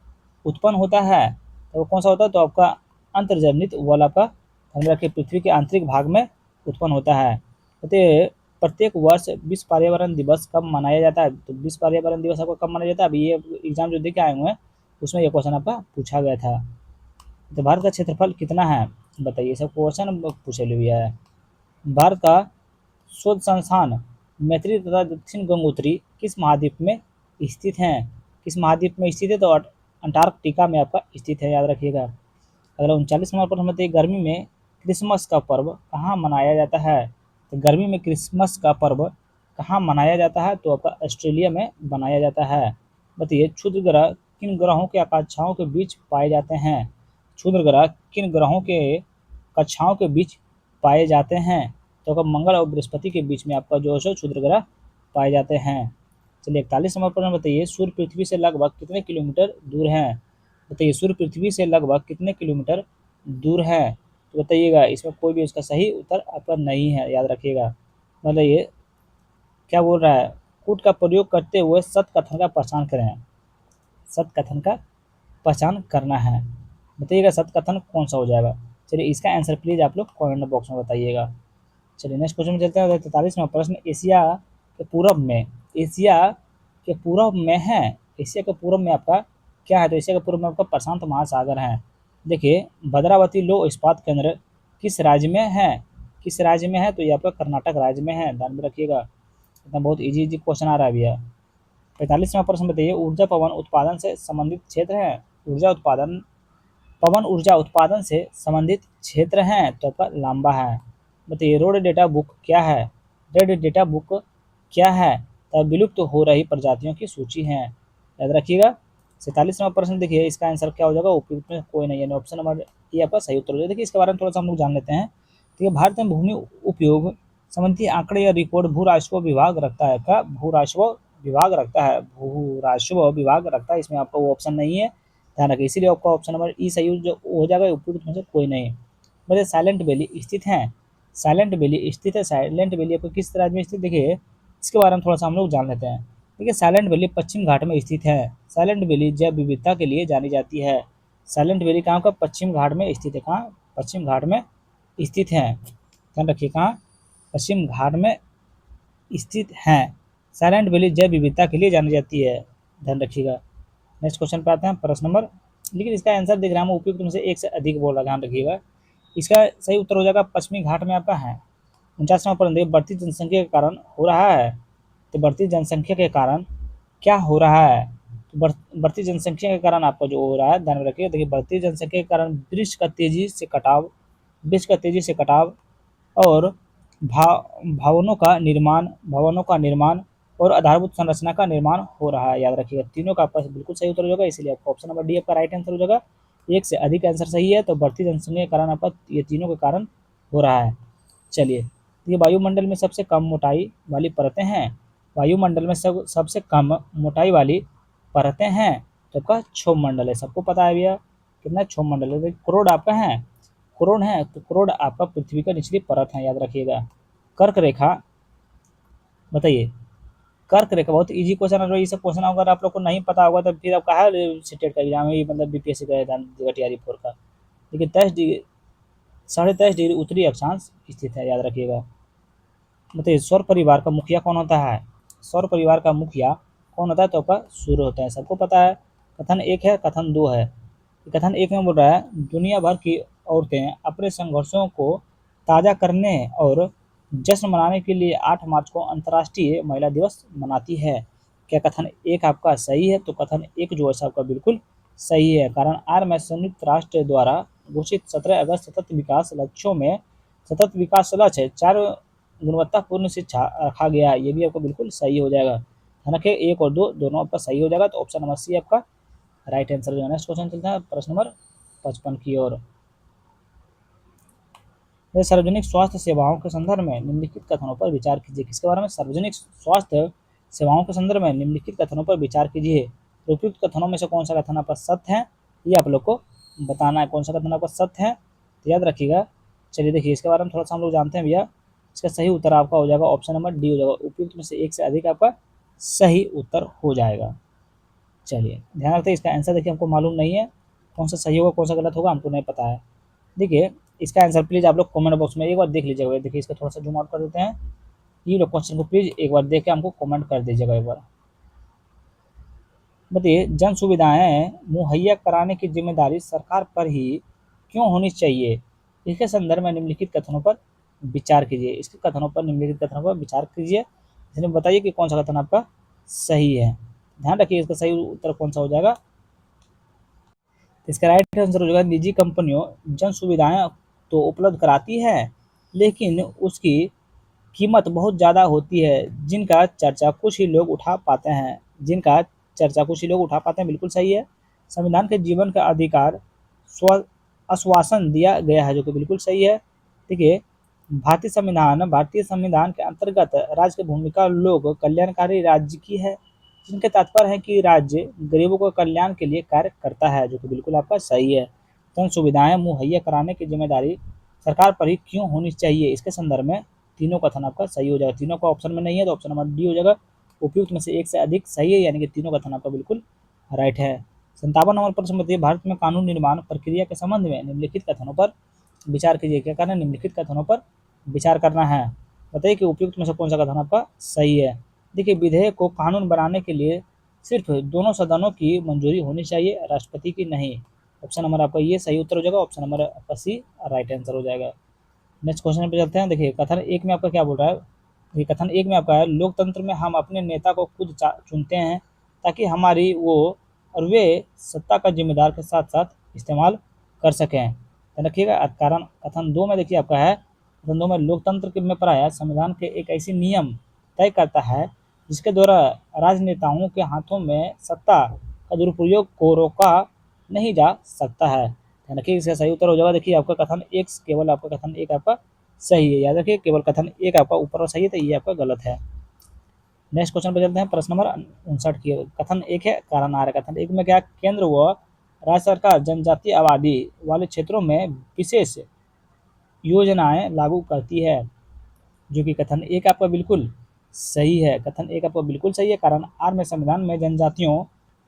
A: उत्पन्न होता है? तो वो कौन सा होता है? तो आपका अंतर्जनित बल आपका ध्यान रखिए पृथ्वी के आंतरिक भाग में उत्पन्न होता है। तो प्रत्येक वर्ष विश्व पर्यावरण दिवस कब मनाया जाता है? तो विश्व पर्यावरण दिवस आपको कब मनाया जाता है? अभी ये एग्जाम जो देके आए हुए हैं उसमें ये क्वेश्चन आपका पूछा गया था। तो भारत का क्षेत्रफल कितना है? बताइए, सब क्वेश्चन पूछे हुए है। भारत का शोध संस्थान मैत्री तथा दक्षिण गंगोत्री किस महाद्वीप में स्थित हैं? किस महाद्वीप में स्थित है? तो अंटार्कटिका में आपका स्थित है, याद रखिएगा। अगला 39 नंबर प्रश्न बताइए, गर्मी में क्रिसमस का पर्व कहाँ मनाया जाता है? तो गर्मी में क्रिसमस का पर्व कहाँ मनाया जाता है? तो आपका ऑस्ट्रेलिया में मनाया जाता है। बताइए क्षुद्र ग्रह किन ग्रहों के कक्षाओं के बीच पाए जाते हैं? क्षुद्र ग्रह किन ग्रहों के कक्षाओं के बीच पाए जाते हैं? तो आपका मंगल और बृहस्पति के बीच में आपका जो है क्षुद्र ग्रह पाए जाते हैं। चलिए 41 नंबर प्रश्न बताइए, सूर्य पृथ्वी से लगभग कितने किलोमीटर दूर है? बताइए सूर्य पृथ्वी से लगभग कितने किलोमीटर दूर है? तो बताइएगा, इसमें कोई भी उसका सही उत्तर आपका नहीं है, याद रखिएगा। मतलब ये क्या बोल रहा है, कूट का प्रयोग करते हुए सत्य कथन का पहचान करें। सत्य कथन का पहचान करना है, बताइएगा सत्य कथन कौन सा हो जाएगा। चलिए इसका आंसर प्लीज आप लोग कमेंट बॉक्स में बताइएगा। चलिए नेक्स्ट क्वेश्चन में चलते हैं। 43वां प्रश्न, एशिया के पूरब में, एशिया के पूरब में है, एशिया के पूरब में आपका क्या है? तो एशिया के पूर्व में आपका प्रशांत महासागर है। देखिए भद्रावती लौह इस्पात केंद्र किस राज्य में है? किस राज्य में है? तो ये आपका कर्नाटक राज्य में है, ध्यान में रखिएगा। इतना बहुत इजी इजी क्वेश्चन आ रहा है भैया। 45वां प्रश्न बताइए, ऊर्जा पवन उत्पादन से संबंधित क्षेत्र है। ऊर्जा उत्पादन, पवन ऊर्जा उत्पादन से संबंधित क्षेत्र हैं, तो आपका लांबा है। बताइए रोड डेटा बुक क्या है? रेड डेटा बुक क्या है? तो विलुप्त हो रही प्रजातियों की सूची है, याद रखिएगा। 47वां प्रश्न देखिए, इसका आंसर क्या हो जाएगा? उपयुक्त में कोई नहीं, यानी ऑप्शन नंबर ये आपका सही उत्तर हो जाएगा। देखिए इसके बारे में थोड़ा सा हम लोग जान लेते हैं। तो ये भारत में भूमि उपयोग संबंधी आंकड़े या रिकॉर्ड भू राजस्व विभाग रखता है। क्या भू राजस्व विभाग रखता है? भू राजस्व विभाग रखता है, इसमें आपका वो ऑप्शन नहीं है, ध्यान रखिए। इसीलिए आपका ऑप्शन नंबर ई सही हो जाएगा, उपयुक्त में से कोई नहीं। मतलब साइलेंट वैली स्थित है, साइलेंट वैली स्थित है। साइलेंट वैली आपको किस राज्य में स्थित? देखिए इसके बारे में थोड़ा सा हम लोग जान लेते हैं। देखिए साइलेंट वैली पश्चिम घाट में स्थित है। साइलेंट वैली जैव विविधता के लिए जानी जाती है। साइलेंट वैली कहाँ का? पश्चिम घाट में स्थित है। कहाँ? पश्चिम घाट में स्थित है, ध्यान रखिए। कहाँ? पश्चिम घाट में स्थित है। साइलेंट वैली जैव विविधता के लिए जानी जाती है, ध्यान रखिएगा। नेक्स्ट क्वेश्चन पे आते हैं, प्रश्न नंबर, लेकिन इसका आंसर देख रहे हैं हम उपयुक्त में से एक से अधिक बोल रहा है, ध्यान रखिएगा। इसका सही उत्तर हो जाएगा पश्चिमी घाट में आपका है। 49वां प्रश्न देखिए, बढ़ती जनसंख्या के कारण हो रहा है। तो बढ़ती जनसंख्या के कारण क्या हो रहा है? तो बढ़ती जनसंख्या के कारण आपका जो हो रहा है, ध्यान में रखिए। देखिए बढ़ती जनसंख्या के कारण वृक्ष का तेजी से कटाव, वृक्ष का तेजी से कटाव और भवनों का निर्माण और आधारभूत संरचना का निर्माण हो रहा है, याद रखिएगा। तीनों का आपका बिल्कुल सही उत्तर हो जाएगा, इसीलिए आपका ऑप्शन नंबर डी आपका राइट आंसर हो जाएगा। एक से अधिक आंसर सही है, तो बढ़ती जनसंख्या के कारण आपका ये तीनों के कारण हो रहा है। चलिए ये वायुमंडल में सबसे कम मोटाई वाली परतें हैं। वायुमंडल में सबसे कम मोटाई वाली परतें हैं, तो आपका क्षोभ मंडल है, सबको पता है भैया। कितना क्षोभ मंडल है? क्रोड आपका है, क्रोड है, तो क्रोड आपका पृथ्वी का निचली परत है, याद रखिएगा। कर्क रेखा बताइए, कर्क रेखा बहुत इजी क्वेश्चन है। ये सब क्वेश्चन अगर आप लोग को नहीं पता होगा तो फिर आप कहा स्टेट का एग्जाम है, मतलब बीपीएससी का एग्जाम देगा, टीआरई 4 का। देखिए 10 डिग्री, 23.5 डिग्री उत्तरी अक्षांश स्थित है, याद रखिएगा। बताइए सौर परिवार का मुखिया कौन होता है? सौर परिवार का मुखिया कौन होता है? तो आपका सूर्य होता है, सबको पता है। कथन 1 है, कथन 2 है। कथन 1 में बोल रहा है, दुनिया भर की औरतें अपने संघर्षों को ताज़ा करने और जश्न मनाने के लिए 8 मार्च को अंतर्राष्ट्रीय महिला दिवस मनाती है। क्या कथन 1 आपका सही है? तो कथन 1 जो है आपका बिल्कुल सही है, कारण आर में संयुक्त राष्ट्र द्वारा घोषित 17 अगस्त सतत विकास लक्ष्यों में सतत विकास लक्ष्य है 4 गुणवत्तापूर्ण शिक्षा रखा गया है, ये भी आपको बिल्कुल सही हो जाएगा। ध्यान रखिए 1 और 2 दोनों आपका सही हो जाएगा, तो ऑप्शन नंबर सी आपका राइट आंसर हो जाएगा। नेक्स्ट क्वेश्चन चलता है प्रश्न नंबर 55 की ओर। सार्वजनिक स्वास्थ्य सेवाओं के संदर्भ में निम्नलिखित कथनों पर विचार कीजिए। किसके बारे में? सार्वजनिक स्वास्थ्य सेवाओं के संदर्भ में निम्नलिखित कथनों पर विचार कीजिए। उपयुक्त कथनों में से कौन सा कथन आपका सत्य है, ये आप लोग को बताना है। कौन सा कथन आपका सत्य है, तो याद रखिएगा। चलिए देखिए इसके बारे में थोड़ा सा हम लोग जानते हैं भैया। इसका सही उत्तर आपका हो जाएगा ऑप्शन नंबर डी हो जाएगा, उपयुक्त में से एक से अधिक आपका सही उत्तर हो जाएगा। चलिए ध्यान रखते हैं, इसका आंसर देखिए हमको मालूम नहीं है, कौन सा सही होगा कौन सा गलत होगा हमको नहीं पता है। देखिए इसका आंसर प्लीज़ आप लोग कमेंट बॉक्स में एक बार देख लीजिएगा। देखिए इसका थोड़ा सा जूम आउट कर देते हैं, ये लोग क्वेश्चन को प्लीज़ एक बार देख के हमको कमेंट कर दीजिएगा एक बार। बताइए जन सुविधाएं मुहैया कराने की जिम्मेदारी सरकार पर ही क्यों होनी चाहिए? इसके संदर्भ में निम्नलिखित कथनों पर विचार कीजिए। इसके कथनों पर निम्नलिखित कथनों पर विचार कीजिए, इसमें बताइए कि कौन सा कथन आपका सही है। ध्यान रखिए इसका सही उत्तर कौन सा हो जाएगा। इसका राइट आंसर हो जाएगा, निजी कंपनियों जन सुविधाएं तो उपलब्ध कराती है, लेकिन उसकी कीमत बहुत ज़्यादा होती है, जिनका चर्चा कुछ ही लोग उठा पाते हैं, जिनका चर्चा कुछ ही लोग उठा पाते हैं, बिल्कुल सही है। संविधान के जीवन का अधिकार स्व आश्वासन दिया गया है, जो कि बिल्कुल सही है। देखिए, भारतीय संविधान के अंतर्गत राज्य की भूमिका लोक कल्याणकारी राज्य की है, जिनके तात्पर्य है कि राज्य गरीबों को कल्याण के लिए कार्य करता है, जो कि बिल्कुल आपका सही है। जन सुविधाएं मुहैया कराने की जिम्मेदारी सरकार पर ही क्यों होनी चाहिए, इसके संदर्भ में तीनों कथन आपका सही हो जाएगा। तीनों का ऑप्शन में नहीं है तो ऑप्शन नंबर डी हो जाएगा। उपयुक्त में से एक से अधिक सही है, यानी कि तीनों कथन आपका बिल्कुल राइट है। 57 नंबर प्रश्न बताइए, भारत में कानून निर्माण प्रक्रिया के संबंध में निम्नलिखित कथनों पर विचार कीजिए। क्या करना है, निम्नलिखित कथनों पर विचार करना है। बताइए कि उपयुक्त में से कौन सा कथन आपका सही है। देखिए, विधेयक को कानून बनाने के लिए सिर्फ दोनों सदनों की मंजूरी होनी चाहिए, राष्ट्रपति की नहीं। ऑप्शन नंबर आपका ये सही उत्तर हो जाएगा। ऑप्शन नंबर आपका सी राइट आंसर हो जाएगा। नेक्स्ट क्वेश्चन पे चलते हैं। देखिए, कथन एक में आपका क्या बोल रहा है। ये कथन एक में आपका है, लोकतंत्र में हम अपने नेता को खुद चुनते हैं ताकि हमारी वो और वे सत्ता का जिम्मेदार के साथ साथ इस्तेमाल कर सकें। ध्यान रखिएगा। कारण कथन दो में देखिए आपका है, कथन दो में लोकतंत्र में पढ़ाया संविधान के एक ऐसी नियम तय करता है जिसके द्वारा राजनेताओं के हाथों में सत्ता का दुरुपयोग को रोका नहीं जा सकता है। ध्यान रखिए, इसका सही उत्तर हो जाएगा। देखिए, आपका कथन एक, केवल आपका कथन एक आपका सही है। याद रखिए, केवल कथन एक आपका ऊपर और सही है, तो ये आपका गलत है। नेक्स्ट क्वेश्चन पे चलते हैं। प्रश्न नंबर 59 की। कथन एक है, कारण आ रहा है। कथन एक में क्या, केंद्र व राज्य सरकार जनजातीय आबादी वाले क्षेत्रों में विशेष योजनाएं लागू करती है, जो कि कथन एक आपका बिल्कुल सही है। कथन एक आपका बिल्कुल सही है। कारण आर में संविधान में जनजातियों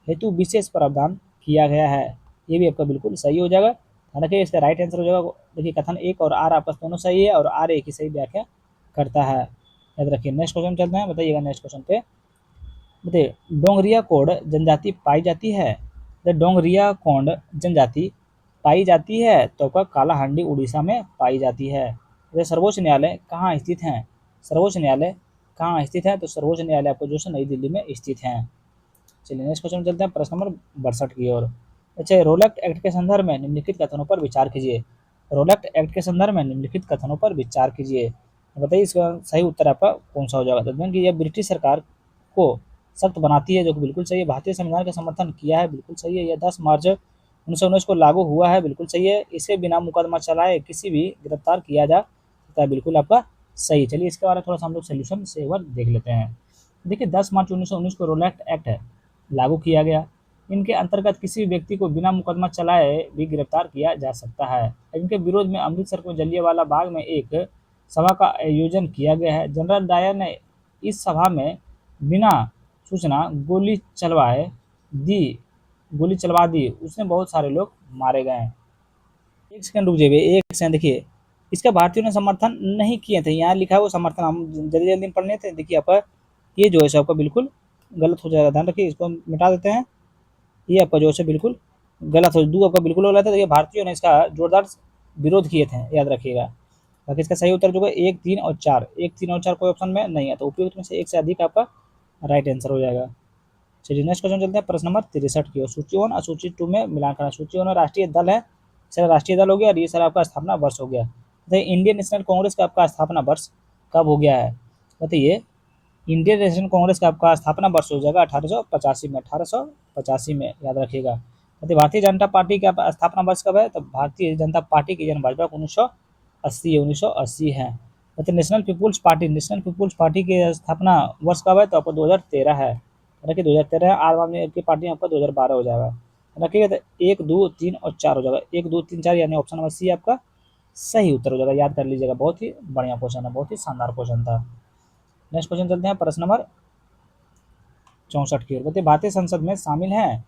A: हेतु विशेष प्रावधान किया गया है, ये भी आपका बिल्कुल सही हो जाएगा। ध्यान रखिए, इसका राइट आंसर हो जाएगा। देखिए, कथन एक और आर आपस दोनों सही है और आर एक ही सही व्याख्या करता है। याद रखिए। नेक्स्ट क्वेश्चन चलते हैं। बताइएगा नेक्स्ट क्वेश्चन पे। बताइए, डोंगरिया कोंड जनजाति पाई जाती है। डोंगरिया कोंड जनजाति पाई जाती है तो आपका कालाहांडी उड़ीसा में पाई जाती है। सर्वोच्च न्यायालय कहाँ स्थित है। सर्वोच्च न्यायालय कहाँ स्थित है, तो सर्वोच्च न्यायालय आपको जो है नई दिल्ली में स्थित है। चलिए नेक्स्ट क्वेश्चन चलते हैं। प्रश्न नंबर 62 की ओर। अच्छा, रोलैक्ट एक्ट के संदर्भ में निम्नलिखित कथनों पर विचार कीजिए। रोलैक्ट एक्ट के संदर्भ में निम्नलिखित कथनों पर विचार कीजिए। बताइए, इसका सही उत्तर आपका कौन सा हो जाएगा। तो कि यह ब्रिटिश सरकार को सख्त बनाती है, जो कि बिल्कुल सही है। भारतीय संविधान का समर्थन किया है, बिल्कुल सही है। यह 10 मार्च 1919 को लागू हुआ है, बिल्कुल सही है। इसे बिना मुकदमा चलाए किसी भी गिरफ्तार किया जा सकता है, बिल्कुल आपका सही। चलिए, इसके बारे में थोड़ा सा हम लोग सोल्यूशन से एक बार देख लेते हैं। देखिए, 10 मार्च 1919 को रोलैक्ट एक्ट लागू किया गया। इनके अंतर्गत किसी भी व्यक्ति को बिना मुकदमा चलाए भी गिरफ्तार किया जा सकता है। इनके विरोध में अमृतसर में जलियांवाला बाग में एक सभा का आयोजन किया गया है। जनरल डायर ने इस सभा में बिना सूचना गोली चलवा दी। उसमें बहुत सारे लोग मारे गए हैं। एक सेकंड रुक जाइए, एक सेकंड। देखिए, इसका भारतीयों ने समर्थन नहीं किए थे। यहाँ लिखा है वो समर्थन, हम जल्दी जल्दी पढ़ लेते हैं। देखिए, आपका ये जो है आपका बिल्कुल गलत हो जाएगा। ध्यान रखिए, इसको मिटा देते हैं। ये आपका जो है बिल्कुल गलत हो, दो आपका बिल्कुल हो गया था। देखिए, भारतीयों ने इसका जोरदार विरोध किए थे, याद रखिएगा। बाकी इसका सही उत्तर जो है 1, 3 और 4। 1, 3 और 4 कोई ऑप्शन में नहीं है, तो उपयुक्त में से एक से अधिक आपका राइट आंसर हो जाएगा। चलिए नेक्स्ट क्वेश्चन चलते हैं। प्रश्न नंबर 63 की ओर। सूची 1 और सूची 2 में मिलान करना। सूची 1 में राष्ट्रीय दल है, सर राष्ट्रीय दल हो गया, और ये सर आपका स्थापना वर्ष हो गया। इंडियन नेशनल कांग्रेस का आपका स्थापना वर्ष कब हो गया है। बताइए, इंडियन नेशनल कांग्रेस का आपका स्थापना वर्ष हो जाएगा 1885 में। 1885 में, याद रखिएगा। भारतीय जनता पार्टी का स्थापना वर्ष कब है, तो भारतीय जनता पार्टी की जन्म वर्ष 1980 1980 है। नेशनल पीपुल्स पार्टी की स्थापना वर्ष कब है, तो आपको 2013 है। रखिए 2013 है। आम आदमी की पार्टी आपका 2012 हो जाएगा। रखिएगा, तो 1, 2, 3 और 4 हो जाएगा। 1, 2, 3, 4 यानी ऑप्शन नंबर सी आपका सही उत्तर हो जाएगा। याद कर लीजिएगा, बहुत ही बढ़िया क्वेश्चन है, बहुत ही शानदार क्वेश्चन था। नेक्स्ट क्वेश्चन चलते हैं। प्रश्न नंबर 64 की ओर। बताइए, भारतीय संसद में शामिल है।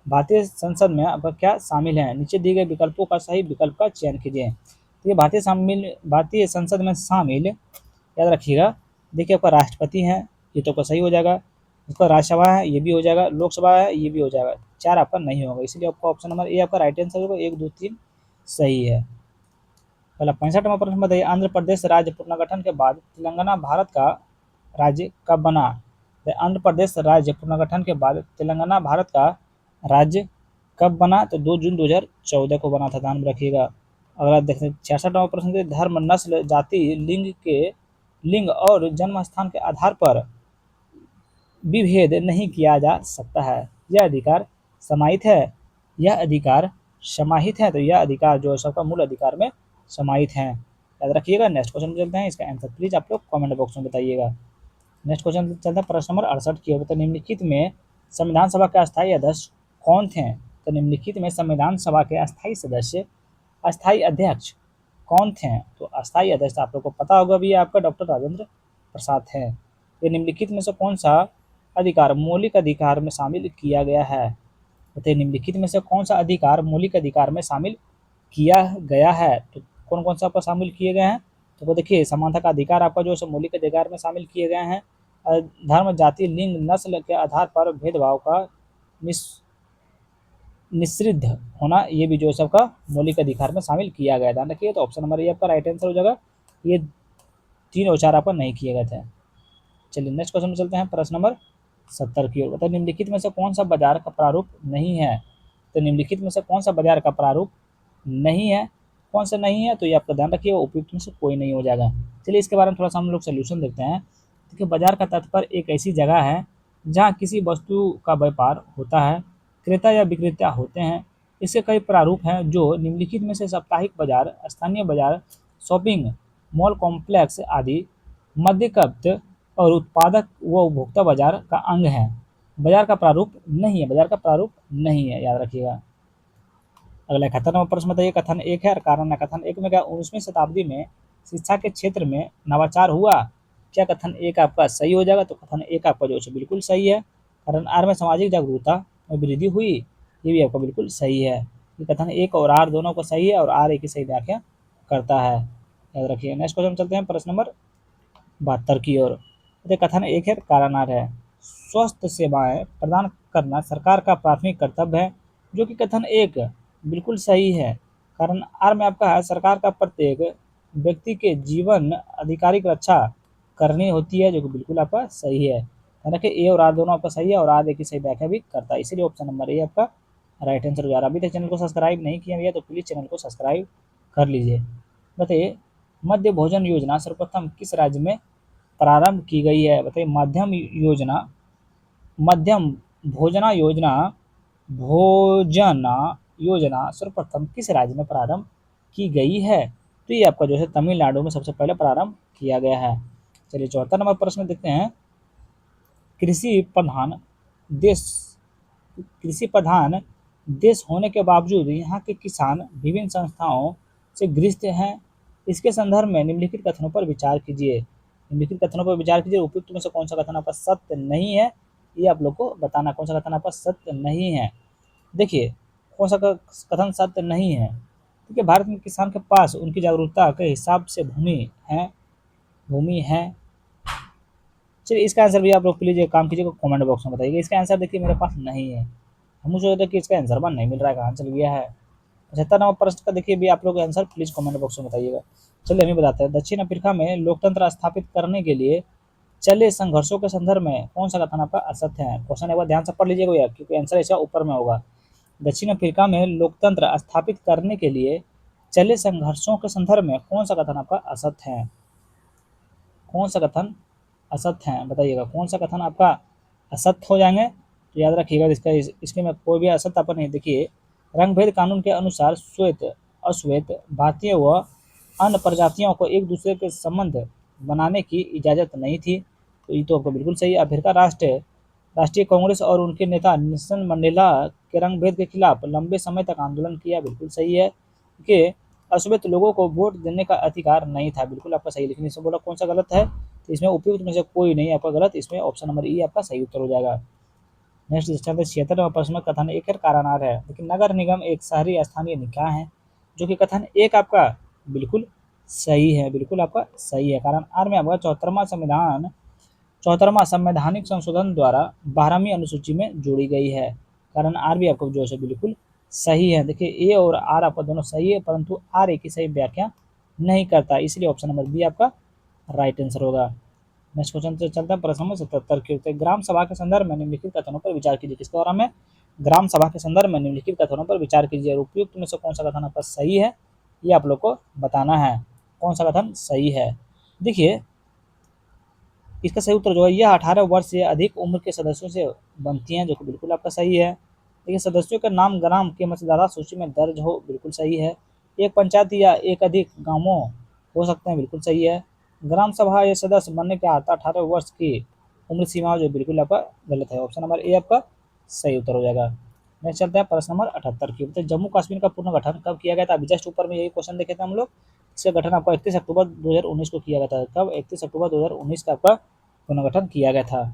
A: भारतीय संसद में आपका क्या शामिल है, नीचे दिए गए विकल्पों का सही विकल्प का चयन कीजिए। तो ये भारतीय संसद में शामिल, याद रखिएगा। देखिए, आपका राष्ट्रपति है, ये तो आपका सही हो जाएगा। उसका राज्यसभा है, ये भी हो जाएगा। लोकसभा है, ये भी हो जाएगा। 4 आपका नहीं होगा, इसलिए आपका ऑप्शन नंबर ए आपका राइट आंसर होगा। 1, 2, 3 सही है। पहला 65वां प्रश्न बताइए, आंध्र प्रदेश राज्य पुनर्गठन के बाद तेलंगाना भारत का राज्य कब बना। आंध्र प्रदेश राज्य पुनर्गठन के बाद तेलंगाना भारत का राज्य कब बना, तो 2 जून 2014 को बना था। ध्यान में रखिएगा। अगला देखते हैं 66वां प्रश्न, धर्म, नस्ल, जाति, लिंग और जन्म स्थान के आधार पर विभेद नहीं किया जा सकता है। यह अधिकार समाहित है, यह अधिकार समाहित है, तो यह अधिकार जो है सबका मूल अधिकार में समाहित है। याद रखिएगा। नेक्स्ट क्वेश्चन में चलते हैं, इसका आंसर प्लीज आप लोग कमेंट बॉक्स में बताइएगा। नेक्स्ट क्वेश्चन चलता है प्रश्न नंबर 68 की ओर। तो निम्नलिखित में संविधान सभा के अस्थायी अध्यक्ष कौन थे? तो निम्नलिखित में संविधान सभा के अस्थायी सदस्य, अस्थायी अध्यक्ष कौन थे? तो अस्थायी अध्यक्ष आप लोग को पता होगा भी, आपका डॉक्टर राजेंद्र प्रसाद है। ये निम्नलिखित में से कौन सा अधिकार मौलिक अधिकार में शामिल किया गया है? बताइए, निम्नलिखित में से कौन सा अधिकार मौलिक अधिकार में शामिल किया गया है? तो कौन कौन सा आपका शामिल किए गए हैं? तो वो देखिए, समानता का अधिकार आपका जो है मौलिक अधिकार में शामिल किए गए हैं। धर्म, जाति, लिंग, नस्ल के आधार पर भेदभाव का निषिद्ध होना, ये भी जो है सबका मौलिक अधिकार में शामिल किया गया। ध्यान रखिए। तो ऑप्शन नंबर ए आपका राइट आंसर हो जाएगा। ये तीन और चार आपका नहीं किए गए थे। चलिए नेक्स्ट क्वेश्चन में चलते हैं, प्रश्न नंबर 70 की ओर। बताइए, निम्नलिखित में से कौन सा बाजार का प्रारूप नहीं है? तो निम्नलिखित में से कौन सा बाजार का प्रारूप नहीं है? कौन सा नहीं है? तो ये आपका ध्यान रखिए, उपयुक्त में से कोई नहीं हो जाएगा। चलिए इसके बारे में थोड़ा सा हम लोग सोल्यूशन देखते हैं। देखिए, बाजार का तात्पर्य एक ऐसी जगह है जहाँ किसी वस्तु का व्यापार होता है, क्रेता या विक्रेता होते हैं। इसके कई प्रारूप हैं जो निम्नलिखित में से साप्ताहिक बाजार, स्थानीय बाजार, शॉपिंग मॉल कॉम्प्लेक्स आदि मध्यकप्त और उत्पादक व उपभोक्ता बाजार का अंग है। बाजार का प्रारूप नहीं है, बाजार का प्रारूप नहीं है, याद रखिएगा। अगला 71 नंबर प्रश्न बताइए, कथन एक है और कारण है। कथन एक में क्या 19वीं शताब्दी में शिक्षा के क्षेत्र में नवाचार हुआ? क्या कथन एक आपका सही हो जाएगा? तो कथन एक आपका जो है बिल्कुल सही है। कारण आर में सामाजिक जागरूकता में वृद्धि हुई, ये भी आपका बिल्कुल सही है। ये कथन एक और आर दोनों को सही है और आर एक ही सही व्याख्या करता है, याद रखिए। नेक्स्ट क्वेश्चन चलते हैं, प्रश्न नंबर 72 की ओर। कथन एक है, कारण आर है। स्वस्थ सेवाएं प्रदान करना सरकार का प्राथमिक कर्तव्य है, जो कि कथन एक बिल्कुल सही है। कारण आर में आपका है, सरकार का प्रत्येक व्यक्ति के जीवन अधिकारिक रक्षा करनी होती है, जो कि बिल्कुल आपका सही है। देखिए, ए और आर दोनों आपका सही है और आर एक ही सही व्याख्या भी करता है, इसीलिए ऑप्शन नंबर ए आपका राइट आंसर हो जा रहा है। अभी तक चैनल को सब्सक्राइब नहीं किया भैया तो प्लीज़ चैनल को सब्सक्राइब कर लीजिए। बताइए, मध्य भोजन योजना सर्वप्रथम किस राज्य में प्रारंभ की गई है? बताइए, मध्यम भोजना योजना सर्वप्रथम किस राज्य में प्रारंभ की गई है? तो ये आपका जो है तमिलनाडु में सबसे पहले प्रारंभ किया गया है। चलिए 74 नंबर प्रश्न देखते हैं। कृषि प्रधान देश कृषि प्रधान देश होने के बावजूद यहाँ के किसान विभिन्न संस्थाओं से ग्रस्त हैं। इसके संदर्भ में निम्नलिखित कथनों पर विचार कीजिए। निम्नलिखित कथनों पर विचार कीजिए, उपयुक्त में से कौन सा कथन आपका सत्य नहीं है, ये आप लोग को बताना। कौन सा कथन आपका सत्य नहीं है? देखिए, कौन सा कथन सत्य नहीं है? देखिए, भारत में किसान के पास उनकी जागरूकता के हिसाब से भूमि है। चलिए इसका आंसर भी आप लोग प्लीज एक काम कीजिएगा, कमेंट बॉक्स में बताइएगा। इसका आंसर देखिए मेरे पास नहीं है, हम मुझे सोचते कि इसका आंसर नहीं मिल रहा है, कहाँ चल गया है। 75 नंबर प्रश्न का देखिए भी आप लोग आंसर प्लीज कमेंट बॉक्स में बताइएगा। चलिए हमें बताते हैं, दक्षिण अफ्रीका में लोकतंत्र स्थापित करने के लिए चले संघर्षों के संदर्भ में कौन सा कथन आपका असत्य है? क्वेश्चन एक बार ध्यान से पढ़ लीजिएगा भैया, क्योंकि आंसर ऐसा ऊपर में होगा। दक्षिण अफ्रीका में लोकतंत्र स्थापित करने के लिए चले संघर्षों के संदर्भ में कौन सा कथन आपका असत्य है? कौन सा कथन असत्य है बताइएगा। कौन सा कथन आपका असत्य हो जाएंगे? तो याद रखिएगा, इसके में कोई भी असत्य अपन नहीं। देखिए, रंग भेद कानून के अनुसार श्वेत अश्वेत भारतीय व अन्य प्रजातियों को एक दूसरे के संबंध बनाने की इजाज़त नहीं थी, तो ये तो आपको बिल्कुल सही है। अफ्रीका राष्ट्रीय कांग्रेस और उनके नेता नेल्सन मंडेला के रंग भेद के खिलाफ लंबे समय तक आंदोलन किया, बिल्कुल सही है। कि अश्वेत लोगों को वोट देने का अधिकार नहीं था, बिल्कुल आपका सही। लेकिन इसमें बोला कौन सा गलत है? तो इसमें उपयुक्त में से कोई नहीं आपका गलत, इसमें ऑप्शन नंबर ई आपका सही उत्तर हो जाएगा। नेक्स्ट 76वां प्रश्न, कथन एक है, कारण आर है। लेकिन नगर निगम एक शहरी स्थानीय निकाय है, जो कि कथन एक आपका बिल्कुल सही है, बिल्कुल आपका सही है। कारण आर में आपका 74वां संवैधानिक संशोधन द्वारा 12वीं अनुसूची में जोड़ी गई है। कारण आर भी आपको जो है बिल्कुल सही है। देखिए, ए और आर आपका दोनों सही है, परंतु आर एक ही सही व्याख्या नहीं करता, इसलिए ऑप्शन नंबर बी आपका राइट आंसर होगा। नेक्स्ट क्वेश्चन से चलता है, प्रश्न नंबर 77 के उत्तर। ग्राम सभा के संदर्भ में निम्नलिखित कथनों पर विचार कीजिए। किसके बारे में? ग्राम सभा के संदर्भ में निम्नलिखित कथनों पर विचार कीजिए। उपयुक्त में से कौन सा कथन आपका सही है, ये आप लोग को बताना है। कौन सा कथन सही है? देखिए, इसका सही उत्तर जो है यह 18 वर्ष से अधिक उम्र के सदस्यों से बनती हैं, जो कि बिल्कुल आपका सही है। देखिए सदस्यों का नाम ग्राम के मतदाता सूची में दर्ज हो, बिल्कुल सही है। एक पंचायत या एक अधिक गांवों हो सकते हैं, बिल्कुल सही है। ग्राम सभा या सदस्य बनने के आता 18 वर्ष की उम्र सीमा, जो बिल्कुल आपका गलत है। ऑप्शन नंबर ए आपका सही उत्तर हो जाएगा। नेक्स्ट चलते हैं प्रश्न नंबर 78 की। तो जम्मू कश्मीर का पुनर्गठन कब किया गया था? अभी जस्ट ऊपर में यही क्वेश्चन देखे थे हम लोग। इसका गठन आपका 31 अक्टूबर 2019 को किया गया था। कब? 31 अक्टूबर 2019 का आपका पुनर्गठन किया गया था।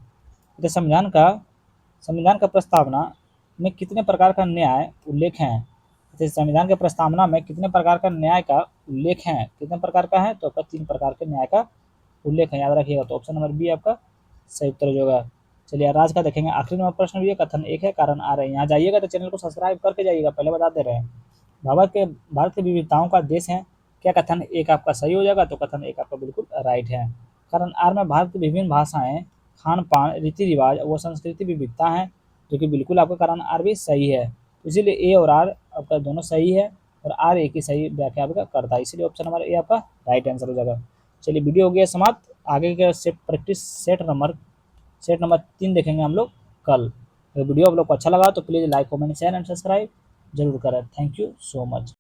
A: तो संविधान का प्रस्तावना में कितने प्रकार का न्याय उल्लेख है? तो संविधान के प्रस्तावना में कितने प्रकार का न्याय का उल्लेख है? कितने प्रकार का है? तो आपका 3 प्रकार के न्याय का उल्लेख है, याद रखिएगा। तो ऑप्शन नंबर बी आपका सही उत्तर हो जाएगा। चलिए आज का देखेंगे आखिरी नंबर प्रश्न भी है, कथन एक है कारण आ रहे हैं। यहाँ जाइएगा तो चैनल को सब्सक्राइब करके जाइएगा, पहले बता दे रहे हैं। भारत के विविधताओं का देश है, क्या कथन एक आपका सही हो जाएगा? तो कथन एक आपका बिल्कुल राइट है। कारण आर में भारत की विभिन्न भाषाएं, खान पान, रीति रिवाज व संस्कृति विविधता है, जो कि बिल्कुल आपका कारण आर भी सही है। तो इसीलिए ए और आर आपका दोनों सही है और आर एक ही सही व्याख्या आपका करता है, इसलिए ऑप्शन नंबर ए आपका राइट आंसर हो जाएगा। चलिए वीडियो हो गया समाप्त। आगे के सेट प्रैक्टिस सेट नंबर 3 देखेंगे हम लोग कल। अगर वीडियो आप लोग को अच्छा लगा तो please like comment share and subscribe जरूर करें। Thank you so much.